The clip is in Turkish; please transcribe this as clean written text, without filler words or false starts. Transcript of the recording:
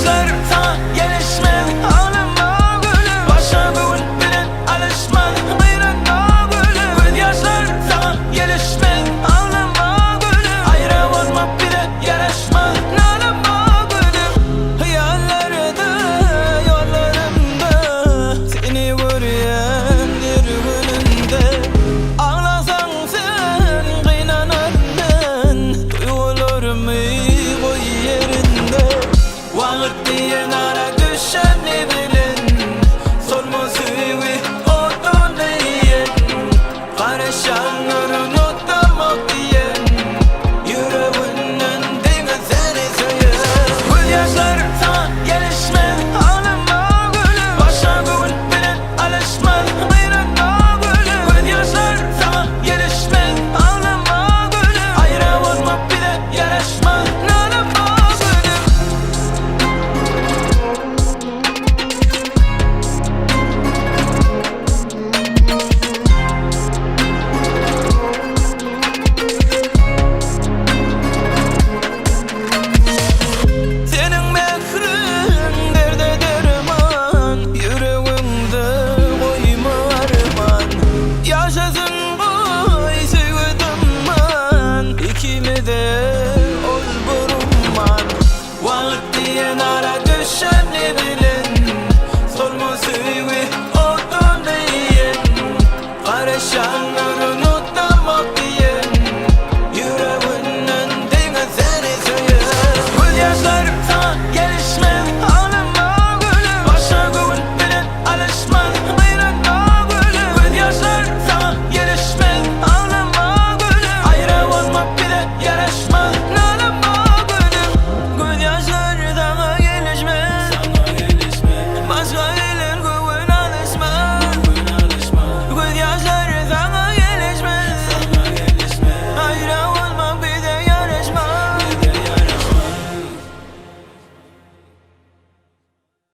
yaşlar sana gelişmez. Ağlama gülüm, başa bugün bilen alışmaz. Kıyranma gülüm, göz yaşlar sana gelişmez. Ağlama gülüm, ayrı olmak bile yaraşmaz. Ağlama gülüm, hayallarda, yollarımda seni görüyen bir gününde. Ağlasan sen kıynanardın, duygularımı koy yerinde. Vakit diyen ara düşen bilin, sorması ve otun diyen. Karışanların otlamak diyen, yüreğinden dine seni söyler. Göz yaşlar sana gelişmez. Ağlama gülüm, başa bugün bilen alışmaz. Kıyranma gülüm, göz yaşlar sana gelişmez. Ağlama gülüm, ayrı olmak bile yaraşmaz. Ağlama gülüm. Senin mehrin derde derman, yüreğimde koyma arman. Yaşasın boy sevdim, ikimi de ol burumman. Vakit diyen ara düşer.